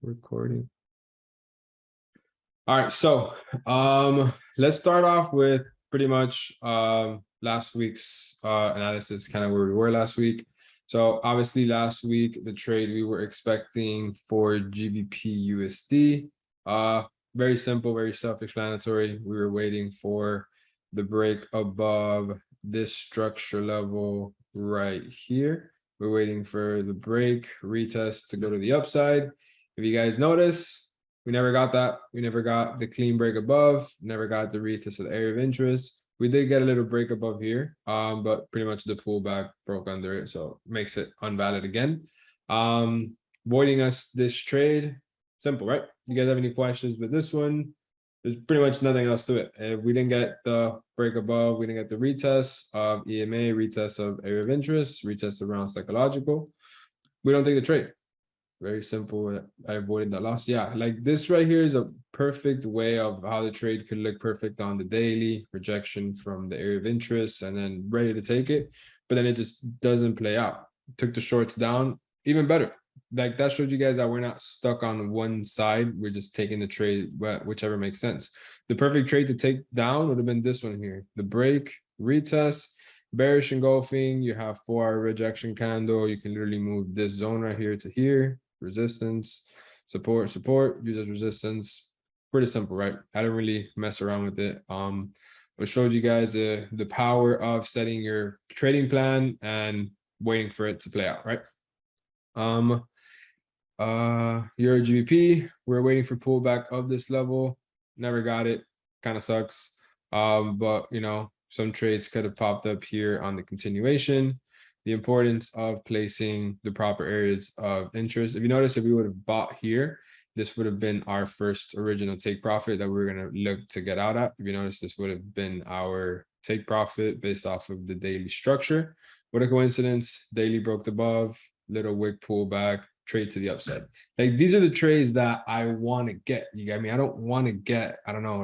Recording. All right, so let's start off with pretty much last week's analysis, kind of where we were last week. So obviously last week the trade we were expecting for GBP USD, very simple, very self-explanatory. We were waiting for the break above this structure level right here. We're waiting for the break retest to go to the upside. If you guys notice, we never got that. We never got the clean break above, never got the retest of the area of interest. We did get a little break above here, but pretty much the pullback broke under it, so makes it invalid again. Voiding us this trade, simple, right? You guys have any questions with this one? There's pretty much nothing else to it. If we didn't get the break above, we didn't get the retest of EMA, retest of area of interest, retest around psychological, we don't take the trade. Very simple. I avoided that loss. Yeah, like this right here is a perfect way of how the trade could look perfect on the daily rejection from the area of interest and then ready to take it, but then it just doesn't play out. Took the shorts down, even better. Like that showed you guys that we're not stuck on one side. We're just taking the trade, whichever makes sense. The perfect trade to take down would have been this one here. The break, retest, bearish engulfing. You have 4-hour rejection candle. You can literally move this zone right here to here. Resistance, support, use as resistance. Pretty simple, right? I don't really mess around with it. But showed you guys the power of setting your trading plan and waiting for it to play out, right? Euro GBP, we're waiting for pullback of this level. Never got it. Kind of sucks. But you know, some trades could have popped up here on the continuation. The importance of placing the proper areas of interest. If you notice, if we would have bought here, this would have been our first original take profit that we we're going to look to get out at. If you notice, this would have been our take profit based off of the daily structure. What a coincidence. Daily broke above, little wick pullback, trade to the upside. Like these are the trades that I want to get. You get me? I don't want to get, I don't know,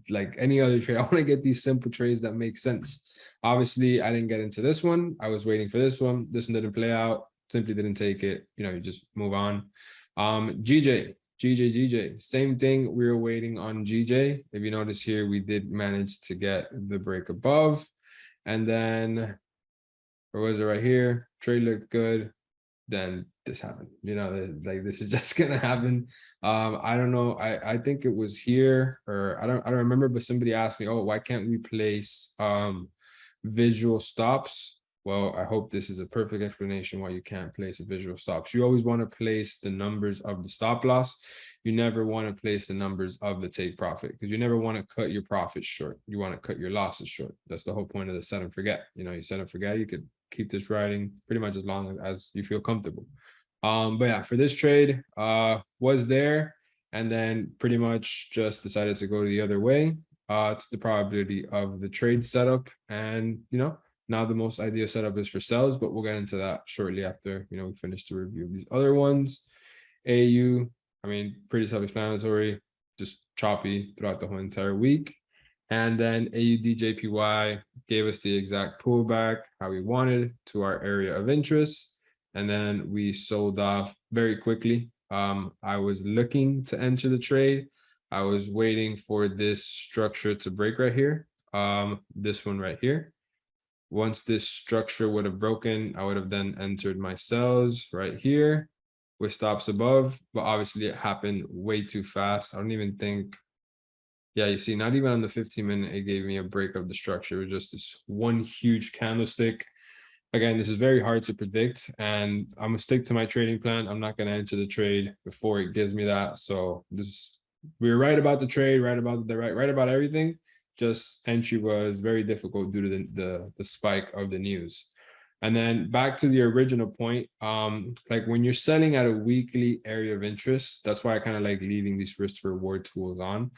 like any other trade. I want to get these simple trades that make sense. Obviously, I didn't get into this one. I was waiting for this one. This one didn't play out. Simply didn't take it. You know, you just move on. GJ, same thing. We were waiting on GJ. If you notice here, we did manage to get the break above. And then, where was it right here? Trade looked good. Then this happened. You know, like this is just gonna happen. I don't know. I think it was here, or I don't remember, but somebody asked me, oh, why can't we place visual stops? Well, I hope this is a perfect explanation why you can't place a visual stops. You always want to place the numbers of the stop loss. You never want to place the numbers of the take profit, because you never want to cut your profits short. You want to cut your losses short. That's the whole point of the set and forget. You know, you set and forget, you could keep this riding pretty much as long as you feel comfortable. But yeah, for this trade, was there, and then pretty much just decided to go the other way. It's the probability of the trade setup, and you know, now the most ideal setup is for sells, but we'll get into that shortly after, you know, we finish the review of these other ones. AU, I mean, pretty self-explanatory, just choppy throughout the whole entire week. And then AUDJPY gave us the exact pullback, how we wanted, to our area of interest. And then we sold off very quickly. I was looking to enter the trade. I was waiting for this structure to break right here. This one right here. Once this structure would have broken, I would have then entered my sells right here with stops above, but obviously it happened way too fast. I don't even think, yeah, you see, not even on the 15-minute, it gave me a break of the structure. It was just this one huge candlestick. Again, this is very hard to predict, and I'm gonna stick to my trading plan. I'm not gonna enter the trade before it gives me that. So we were right about the trade, right about everything. Just entry was very difficult due to the spike of the news. And then back to the original point, like when you're selling at a weekly area of interest, that's why I kind of like leaving these risk to reward tools on.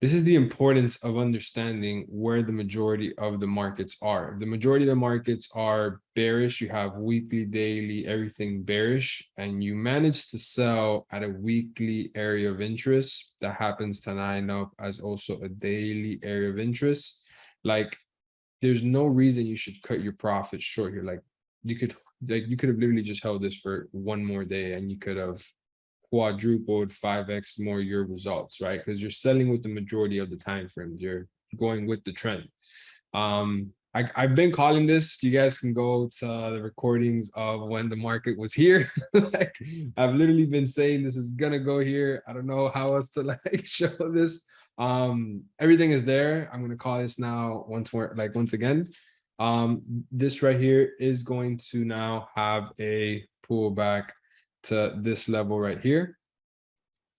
This is the importance of understanding where the majority of the markets are. If the majority of the markets are bearish, you have weekly, daily, everything bearish, and you manage to sell at a weekly area of interest that happens to line up as also a daily area of interest. Like, there's no reason you should cut your profits short here. Like, you could have literally just held this for one more day and you could have quadrupled, 5x more your results, right? Because you're selling with the majority of the time frames. You're going with the trend. I've been calling this. You guys can go to the recordings of when the market was here. Like, I've literally been saying this is gonna go here. I don't know how else to like show this. Everything is there. I'm gonna call this now once more, like once again. This right here is going to now have a pullback to this level right here.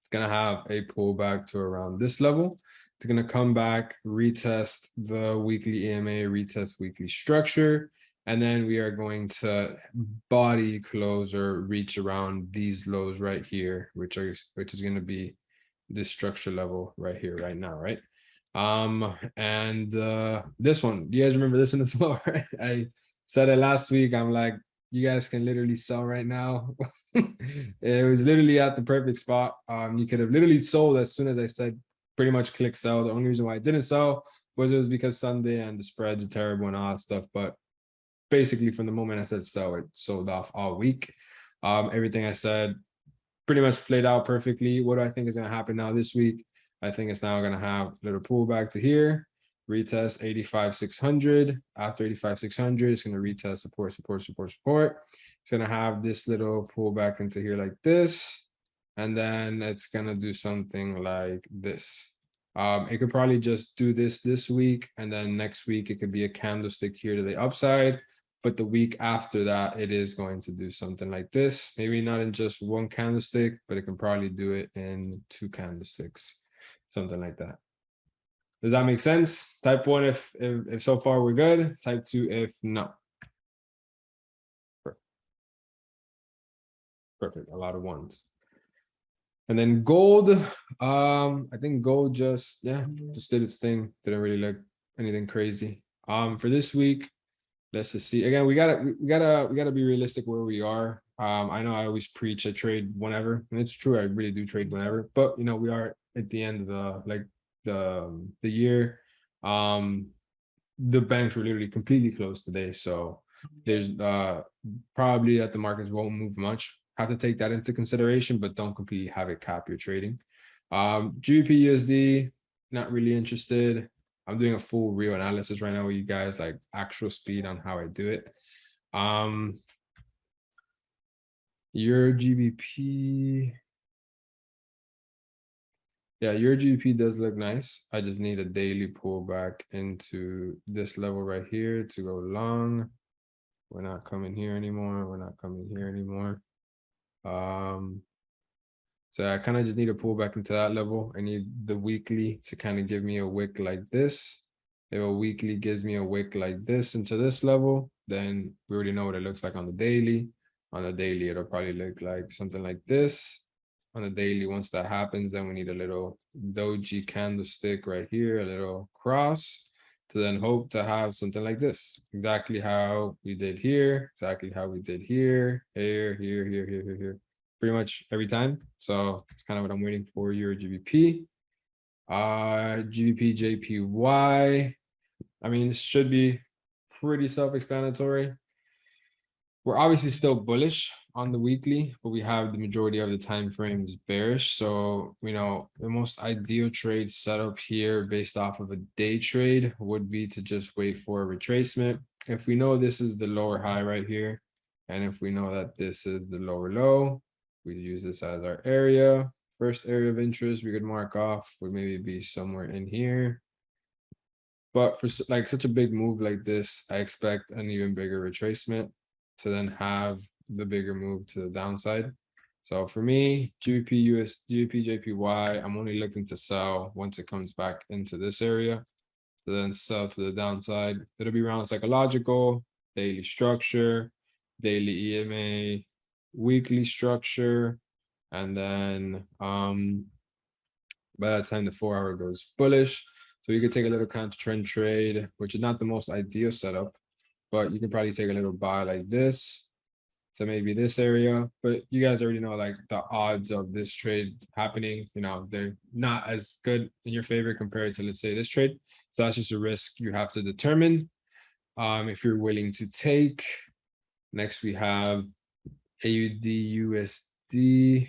It's gonna have a pullback to around this level. It's going to come back, retest the weekly EMA, retest weekly structure, and then we are going to body close or reach around these lows right here, which is going to be this structure level right here, right now, right? And this one, you guys remember this one as well, right? I said it last week. I'm like, you guys can literally sell right now. It was literally at the perfect spot. You could have literally sold as soon as I said pretty much click sell. The only reason why I didn't sell was it was because Sunday and the spreads are terrible and all that stuff. But basically from the moment I said sell, it sold off all week. Everything I said pretty much played out perfectly. What do I think is going to happen now this week? I think it's now going to have a little pullback to here, retest 85,600. After 85,600, it's going to retest support. It's going to have this little pullback into here like this. And then it's going to do something like this. It could probably just do this week. And then next week, it could be a candlestick here to the upside. But the week after that, it is going to do something like this. Maybe not in just one candlestick, but it can probably do it in 2 candlesticks, something like that. Does that make sense? Type 1 if so far we're good. Type 2 if no. Perfect. A lot of ones. And then gold, I think gold just did its thing. Didn't really look anything crazy. For this week, let's just see. Again, we gotta be realistic where we are. I know I always preach I trade whenever, and it's true. I really do trade whenever. But you know, we are at the end of the year. The banks were literally completely closed today, so there's probably that the markets won't move much. Have to take that into consideration, but don't completely have it cap your trading. GBP USD, not really interested. I'm doing a full real analysis right now with you guys, like actual speed on how I do it. Your GBP, yeah, your GBP does look nice. I just need a daily pullback into this level right here to go long. We're not coming here anymore. We're not coming here anymore. So I kind of just need to pull back into that level. I need the weekly to kind of give me a wick like this. If a weekly gives me a wick like this into this level, then we already know what it looks like on the daily. On the daily, it'll probably look like something like this. On the daily, once that happens, then we need a little doji candlestick right here, a little cross, to then hope to have something like this. Exactly how we did here, exactly how we did here, here, pretty much every time. So it's kind of what I'm waiting for. Your GBP. GBP JPY. I mean, this should be pretty self-explanatory. We're obviously still bullish on the weekly, but we have the majority of the time frames bearish. So, you know, the most ideal trade setup here based off of a day trade would be to just wait for a retracement. If we know this is the lower high right here, and if we know that this is the lower low, we use this as our area. First area of interest we could mark off would maybe be somewhere in here. But for like such a big move like this, I expect an even bigger retracement to then have the bigger move to the downside. So for me, GBP JPY, I'm only looking to sell once it comes back into this area. So then sell to the downside. It'll be around psychological, daily structure, daily EMA, weekly structure, and then by that time the 4-hour goes bullish. So you could take a little counter trend trade, which is not the most ideal setup, but you can probably take a little buy like this to maybe this area. But you guys already know like the odds of this trade happening, you know, they're not as good in your favor compared to, let's say, this trade. So that's just a risk you have to determine if you're willing to take. Next, we have AUD USD.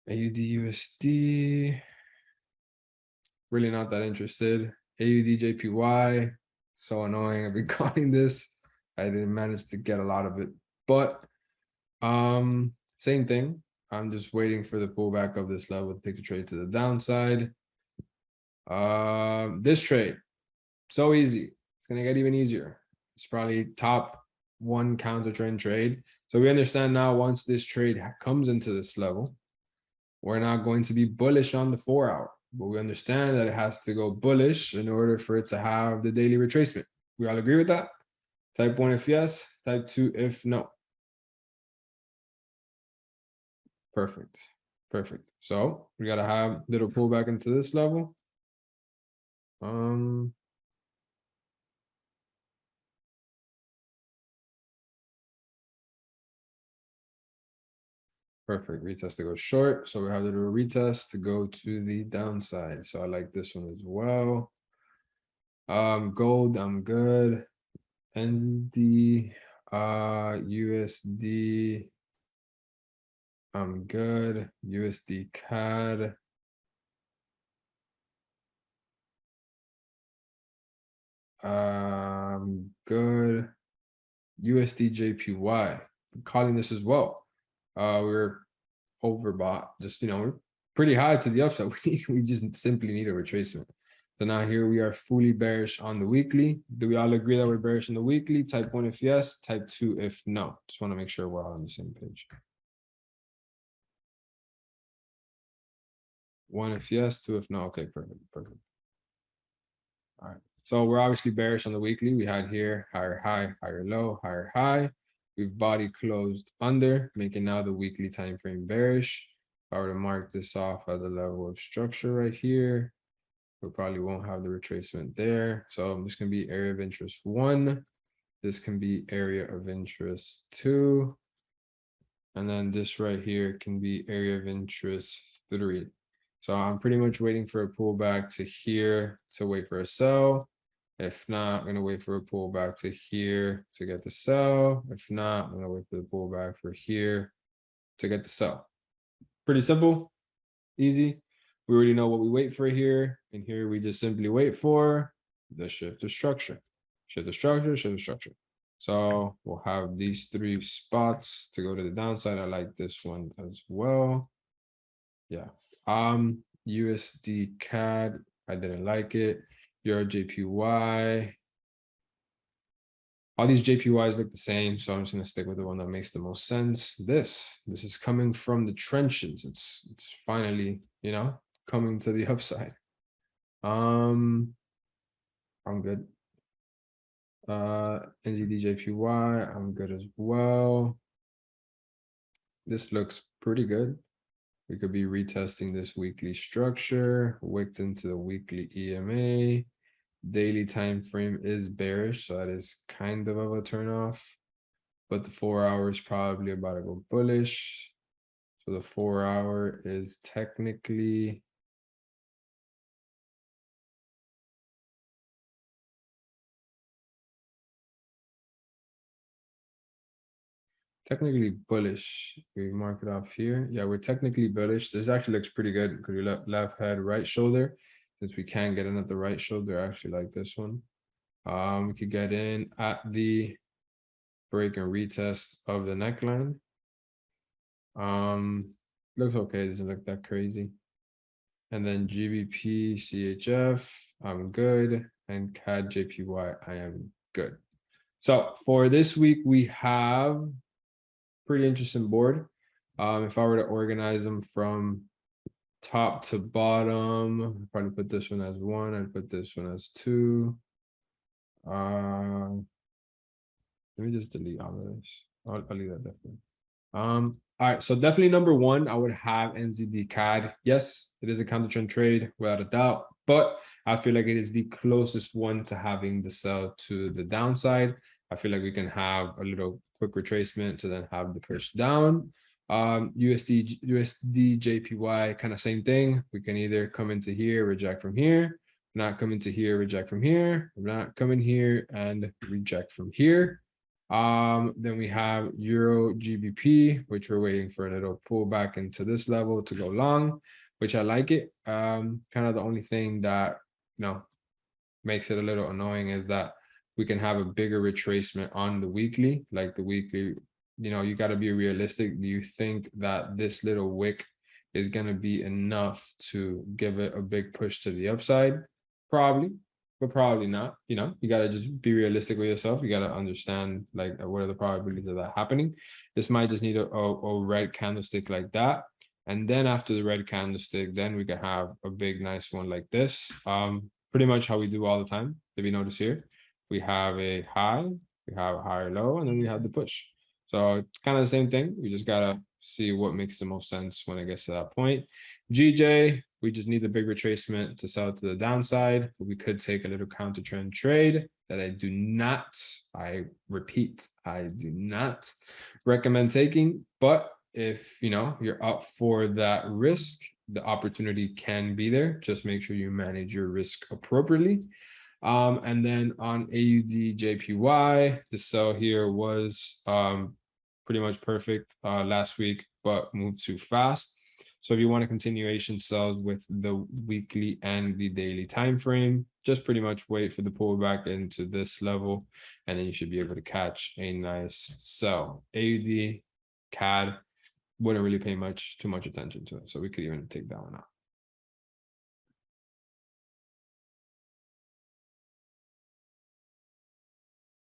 AUD USD. Really not that interested. AUD JPY. So annoying. I've been calling this. I didn't manage to get a lot of it, but same thing. I'm just waiting for the pullback of this level to take the trade to the downside. This trade, so easy. It's gonna get even easier. It's probably top one counter trend trade. So we understand now once this trade comes into this level, we're not going to be bullish on the 4 hour, but we understand that it has to go bullish in order for it to have the daily retracement. We all agree with that? Type 1 if yes, type 2 if no. Perfect. Perfect. So we got to have little pullback into this level. Perfect. Retest to go short. So we have a little retest to go to the downside. So I like this one as well. Gold, I'm good. NZD, USD, I'm good. USD CAD. Good. USD JPY. I'm calling this as well. We're overbought. Just, we're pretty high to the upside. We just simply need a retracement. So now here we are fully bearish on the weekly. Do we all agree that we're bearish on the weekly? Type 1 if yes, type 2 if no. Just want to make sure we're all on the same page. 1 if yes, 2 if no. Okay, perfect, perfect. All right. So we're obviously bearish on the weekly. We had here higher high, higher low, higher high. We've body closed under, making now the weekly time frame bearish. If I were to mark this off as a level of structure right here, we probably won't have the retracement there. So this can be area of interest 1. This can be area of interest 2. And then this right here can be area of interest 3. So I'm pretty much waiting for a pullback to here to wait for a sell. If not, I'm going to wait for a pullback to here to get the sell. If not, I'm going to wait for the pullback for here to get the sell. Pretty simple, easy. We already know what we wait for here. And here we just simply wait for the shift of structure. Shift of structure, shift of structure. So we'll have these 3 spots to go to the downside. I like this one as well. Yeah. USD CAD, I didn't like it. Euro JPY. All these JPYs look the same, so I'm just gonna stick with the one that makes the most sense. This is coming from the trenches. It's finally, coming to the upside. I'm good. NZD JPY, I'm good as well. This looks pretty good. We could be retesting this weekly structure, wicked into the weekly EMA. Daily time frame is bearish, so that is kind of a turnoff. But the 4 hour is probably about to go bullish. So the 4 hour is technically bullish. We mark it off here. Yeah, we're technically bullish. This actually looks pretty good because we left head, right shoulder. Since we can't get in at the right shoulder, I actually like this one. We could get in at the break and retest of the neckline. Looks okay, doesn't look that crazy. And then GBP CHF, I'm good, and CAD JPY, I am good. So for this week, we have pretty interesting board. If I were to organize them from top to bottom, I'd probably put this one as 1, I'd put this one as 2. Let me just delete all of this. I'll leave that definitely. All right, so definitely number 1, I would have NZD CAD. Yes, it is a counter trend trade without a doubt, but I feel like it is the closest one to having the sell to the downside. I feel like we can have a little quick retracement to then have the push down. USD JPY, kind of same thing. We can either come into here, reject from here, not come into here, reject from here, not come in here and reject from here. Then we have Euro GBP, which we're waiting for a little pullback into this level to go long, which I like it. Kind of the only thing that, makes it a little annoying is that we can have a bigger retracement on the weekly, like the weekly, you got to be realistic. Do you think that this little wick is going to be enough to give it a big push to the upside? Probably, but probably not. You got to just be realistic with yourself. You got to understand, like, what are the probabilities of that happening. This might just need a red candlestick like that, and then after the red candlestick, then we can have a big nice one like this. Pretty much how we do all the time. If you notice here, we have a high, we have a higher low, and then we have the push. So it's kind of the same thing. We just gotta see what makes the most sense when it gets to that point. GJ, we just need the big retracement to sell to the downside. But we could take a little counter trend trade that I repeat, I do not recommend taking. But if you're up for that risk, the opportunity can be there. Just make sure you manage your risk appropriately. And then on AUD JPY, the sell here was pretty much perfect last week, but moved too fast. So if you want a continuation sell with the weekly and the daily time frame, just pretty much wait for the pullback into this level, and then you should be able to catch a nice sell. AUD, CAD, wouldn't really pay too much attention to it, so we could even take that one out.